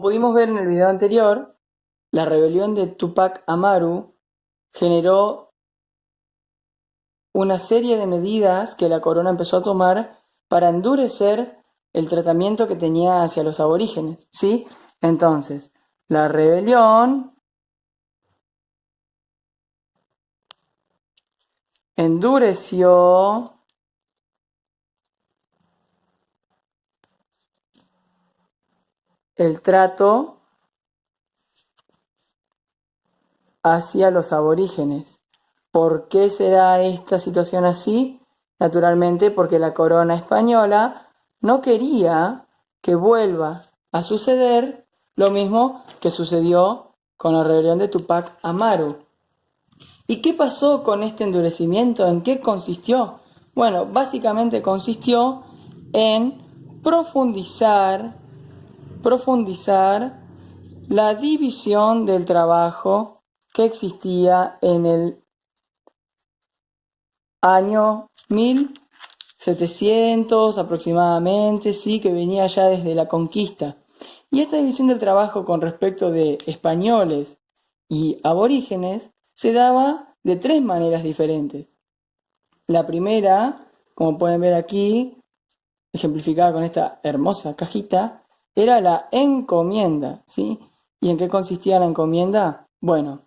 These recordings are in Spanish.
pudimos ver en el video anterior, la rebelión de Tupac Amaru generó una serie de medidas que la corona empezó a tomar para endurecer el tratamiento que tenía hacia los aborígenes, ¿sí? Entonces, la rebelión endureció el trato hacia los aborígenes. ¿Por qué será esta situación así? Naturalmente porque la corona española no quería que vuelva a suceder lo mismo que sucedió con la rebelión de Tupac Amaru. ¿Y qué pasó con este endurecimiento? ¿En qué consistió? Bueno, básicamente consistió en profundizar la división del trabajo que existía en el año 1700 aproximadamente, sí, que venía ya desde la conquista. Y esta división del trabajo con respecto de españoles y aborígenes se daba de tres maneras diferentes. La primera, como pueden ver aquí, ejemplificada con esta hermosa cajita, era la encomienda, ¿sí? ¿Y en qué consistía la encomienda? Bueno,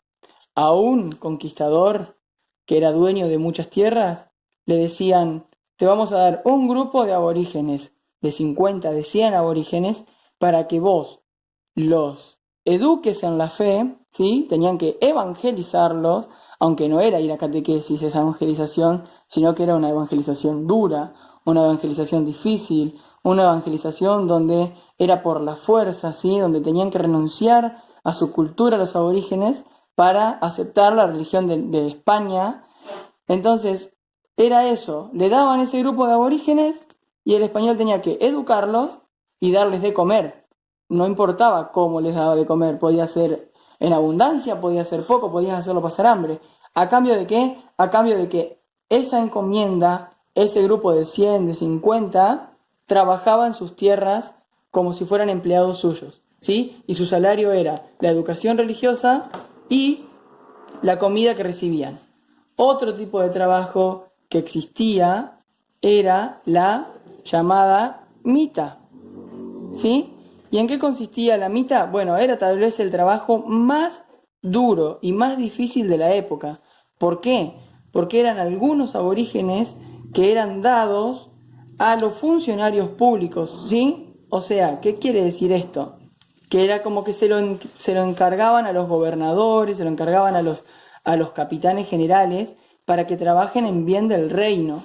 a un conquistador que era dueño de muchas tierras, le decían, te vamos a dar un grupo de aborígenes, de 50, de 100 aborígenes, para que vos los eduques en la fe, ¿sí? Tenían que evangelizarlos, aunque no era ir a catequesis esa evangelización, sino que era una evangelización dura, una evangelización difícil, una evangelización donde era por la fuerza, ¿sí? Donde tenían que renunciar a su cultura los aborígenes para aceptar la religión de España. Entonces, era eso, le daban ese grupo de aborígenes y el español tenía que educarlos y darles de comer. No importaba cómo les daba de comer, podía ser en abundancia, podía ser poco, podías hacerlo pasar hambre. ¿A cambio de qué? A cambio de que esa encomienda, ese grupo de 100, de 50, trabajaba en sus tierras como si fueran empleados suyos, ¿sí? Y su salario era la educación religiosa y la comida que recibían. Otro tipo de trabajo que existía era la llamada mita, ¿sí? ¿Y en qué consistía la mita? Bueno, era tal vez el trabajo más duro y más difícil de la época. ¿Por qué? Porque eran algunos aborígenes que eran dados a los funcionarios públicos, ¿sí? O sea, ¿qué quiere decir esto? Que era como que se lo encargaban a los gobernadores, se lo encargaban a los capitanes generales para que trabajen en bien del reino.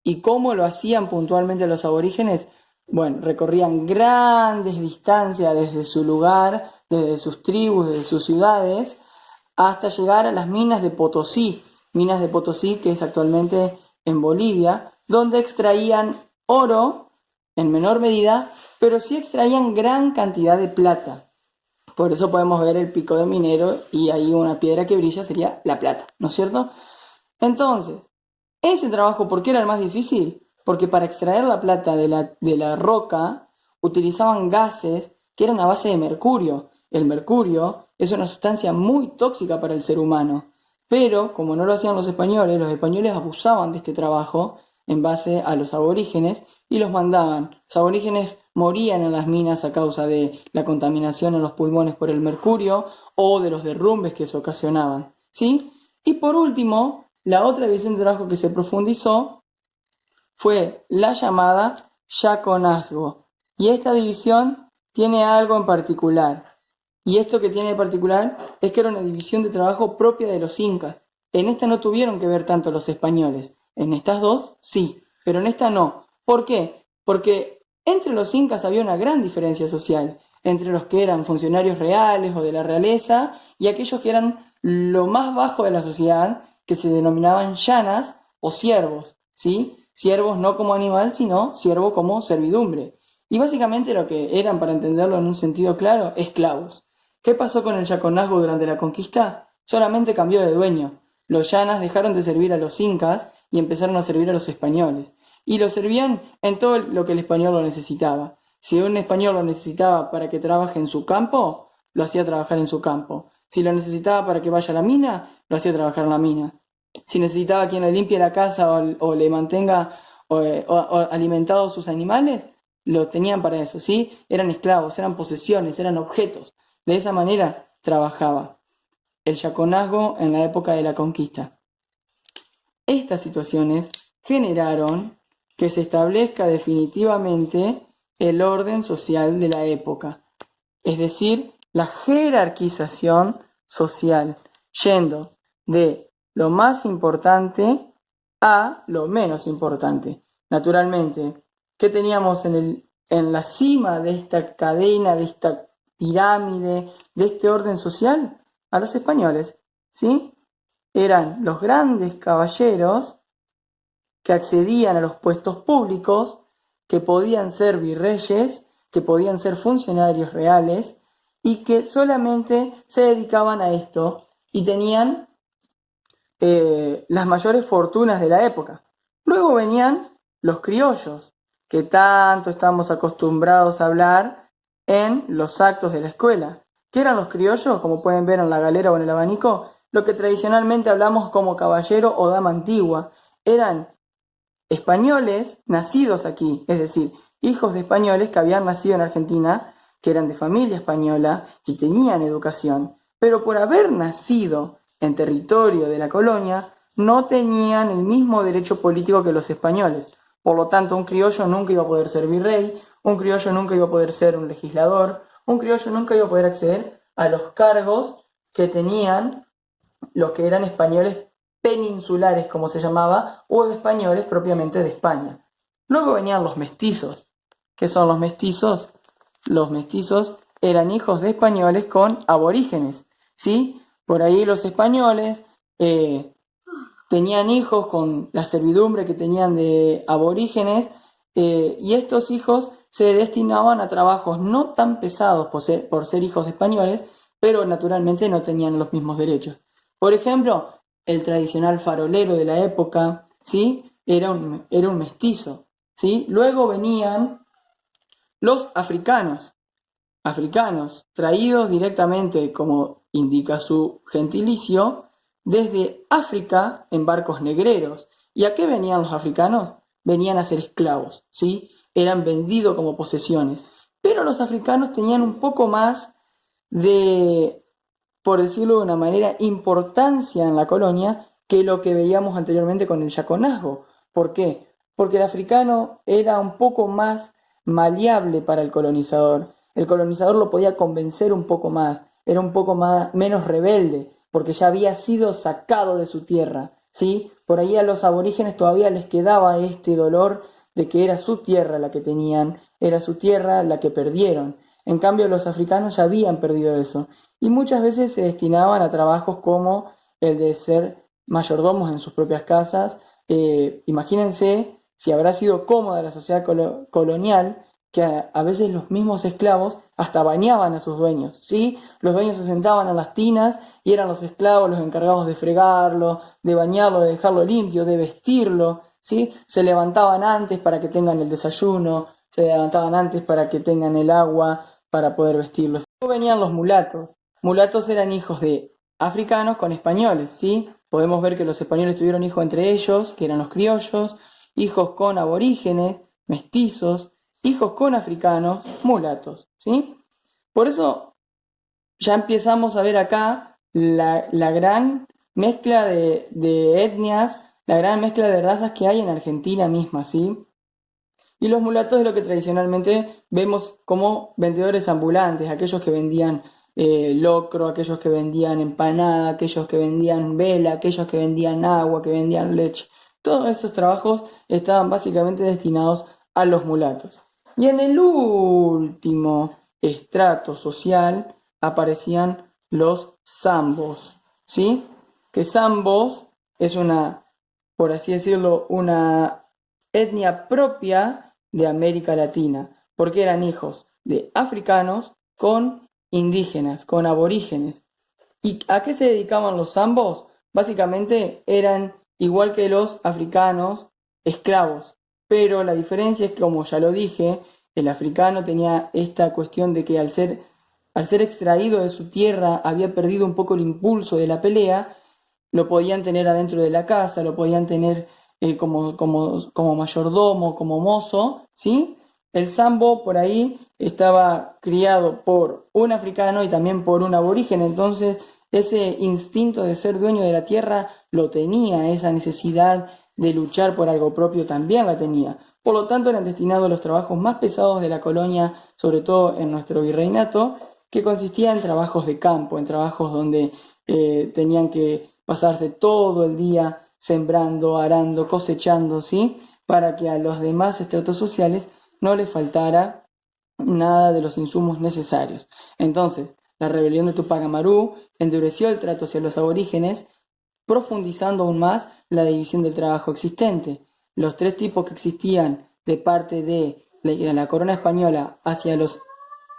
¿Y cómo lo hacían puntualmente los aborígenes? Bueno, recorrían grandes distancias desde su lugar, desde sus tribus, desde sus ciudades, hasta llegar a las minas de Potosí que es actualmente en Bolivia, donde extraían oro en menor medida, pero sí extraían gran cantidad de plata. Por eso podemos ver el pico de minero y ahí una piedra que brilla sería la plata, ¿no es cierto? Entonces, ese trabajo, ¿por qué era el más difícil? Porque para extraer la plata de la roca utilizaban gases que eran a base de mercurio. El mercurio es una sustancia muy tóxica para el ser humano. Pero, como no lo hacían los españoles abusaban de este trabajo en base a los aborígenes y los mandaban. Los aborígenes morían en las minas a causa de la contaminación en los pulmones por el mercurio o de los derrumbes que se ocasionaban, ¿sí? Y por último, la otra división de trabajo que se profundizó fue la llamada yaconazgo. Y esta división tiene algo en particular. Y esto que tiene en particular es que era una división de trabajo propia de los incas. En esta no tuvieron que ver tanto los españoles. En estas dos sí, pero en esta no. ¿Por qué? Porque entre los incas había una gran diferencia social, entre los que eran funcionarios reales o de la realeza y aquellos que eran lo más bajo de la sociedad, que se denominaban llanas o siervos, ¿sí? Siervos no como animal, sino siervo como servidumbre. Y básicamente lo que eran, para entenderlo en un sentido claro, esclavos. ¿Qué pasó con el yaconazgo durante la conquista? Solamente cambió de dueño. Los llanas dejaron de servir a los incas y empezaron a servir a los españoles. Y lo servían en todo lo que el español lo necesitaba. Si un español lo necesitaba para que trabaje en su campo, lo hacía trabajar en su campo. Si lo necesitaba para que vaya a la mina, lo hacía trabajar en la mina. Si necesitaba quien le limpie la casa o le mantenga o alimentados sus animales, los tenían para eso, ¿sí? Eran esclavos, eran posesiones, eran objetos. De esa manera trabajaba el yaconazgo en la época de la conquista. Estas situaciones generaron que se establezca definitivamente el orden social de la época, es decir, la jerarquización social, yendo de lo más importante a lo menos importante. Naturalmente, ¿qué teníamos en la cima de esta cadena, de esta pirámide, de este orden social? A los españoles, ¿sí? Eran los grandes caballeros que accedían a los puestos públicos, que podían ser virreyes, que podían ser funcionarios reales y que solamente se dedicaban a esto y tenían las mayores fortunas de la época. Luego venían los criollos, que tanto estamos acostumbrados a hablar en los actos de la escuela. ¿Qué eran los criollos? Como pueden ver en la galera o en el abanico, lo que tradicionalmente hablamos como caballero o dama antigua. Eran españoles nacidos aquí, es decir, hijos de españoles que habían nacido en Argentina, que eran de familia española, que tenían educación, pero por haber nacido en territorio de la colonia, no tenían el mismo derecho político que los españoles. Por lo tanto, un criollo nunca iba a poder ser virrey, un criollo nunca iba a poder ser un legislador, un criollo nunca iba a poder acceder a los cargos que tenían los que eran españoles peninsulares, como se llamaba, o españoles propiamente de España. Luego venían los mestizos. ¿Qué son los mestizos? Los mestizos eran hijos de españoles con aborígenes, ¿sí? Por ahí los españoles tenían hijos con la servidumbre que tenían de aborígenes y estos hijos se destinaban a trabajos no tan pesados por ser hijos de españoles, pero naturalmente no tenían los mismos derechos. Por ejemplo, el tradicional farolero de la época, ¿sí? Era un mestizo, ¿sí? Luego venían los africanos, traídos directamente, como indica su gentilicio, desde África en barcos negreros. ¿Y a qué venían los africanos? Venían a ser esclavos, ¿sí? Eran vendidos como posesiones. Pero los africanos tenían un poco más de, por decirlo de una manera, importancia en la colonia que lo que veíamos anteriormente con el yaconazgo. ¿Por qué? Porque el africano era un poco más maleable para el colonizador. El colonizador lo podía convencer un poco más, era un poco menos rebelde, porque ya había sido sacado de su tierra, ¿sí? Por ahí a los aborígenes todavía les quedaba este dolor de que era su tierra la que tenían, era su tierra la que perdieron. En cambio, los africanos ya habían perdido eso, y muchas veces se destinaban a trabajos como el de ser mayordomos en sus propias casas. Imagínense si habrá sido cómoda la sociedad colonial, que a veces los mismos esclavos hasta bañaban a sus dueños, ¿sí? Los dueños se sentaban en las tinas y eran los esclavos los encargados de fregarlo, de bañarlo, de dejarlo limpio, de vestirlo, ¿sí? Se levantaban antes para que tengan el desayuno, se levantaban antes para que tengan el agua, para poder vestirlos. Luego venían los mulatos. Mulatos eran hijos de africanos con españoles, ¿sí? Podemos ver que los españoles tuvieron hijos entre ellos, que eran los criollos, hijos con aborígenes, mestizos, hijos con africanos, mulatos, ¿sí? Por eso ya empezamos a ver acá la gran mezcla de etnias, la gran mezcla de razas que hay en Argentina misma, ¿sí? Y los mulatos es lo que tradicionalmente vemos como vendedores ambulantes, aquellos que vendían locro, aquellos que vendían empanada, aquellos que vendían vela, aquellos que vendían agua, que vendían leche. Todos esos trabajos estaban básicamente destinados a los mulatos. Y en el último estrato social aparecían los zambos, ¿sí? Que zambos es una, por así decirlo, una etnia propia de América Latina, porque eran hijos de africanos con indígenas, con aborígenes. ¿Y a qué se dedicaban los zambos? Básicamente eran, igual que los africanos, esclavos. Pero la diferencia es que, como ya lo dije, El africano tenía esta cuestión de que al ser extraído de su tierra había perdido un poco el impulso de la pelea, lo podían tener adentro de la casa, lo podían tener como mayordomo, como mozo, ¿sí? El sambo por ahí estaba criado por un africano y también por un aborigen, entonces ese instinto de ser dueño de la tierra lo tenía, esa necesidad de luchar por algo propio también la tenía. Por lo tanto, eran destinados a los trabajos más pesados de la colonia, sobre todo en nuestro virreinato, que consistía en trabajos de campo, en trabajos donde tenían que pasarse todo el día sembrando, arando, cosechando, ¿sí? Para que a los demás estratos sociales no les faltara nada de los insumos necesarios. Entonces, la rebelión de Tupac Amaru endureció el trato hacia los aborígenes, profundizando aún más la división del trabajo existente. Los tres tipos que existían de parte de la corona española hacia los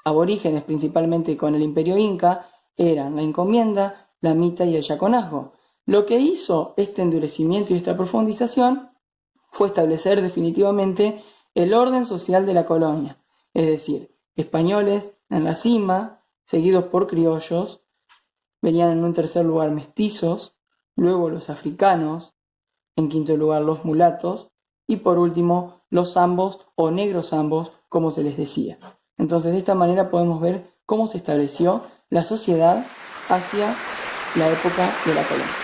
aborígenes, principalmente con el imperio inca, eran la encomienda, la mita y el yaconazgo. Lo que hizo este endurecimiento y esta profundización fue establecer definitivamente el orden social de la colonia, es decir, españoles en la cima, seguidos por criollos, venían en un tercer lugar mestizos, luego los africanos, en quinto lugar los mulatos y por último los zambos o negros zambos, como se les decía. Entonces, de esta manera podemos ver cómo se estableció la sociedad hacia la época de la colonia.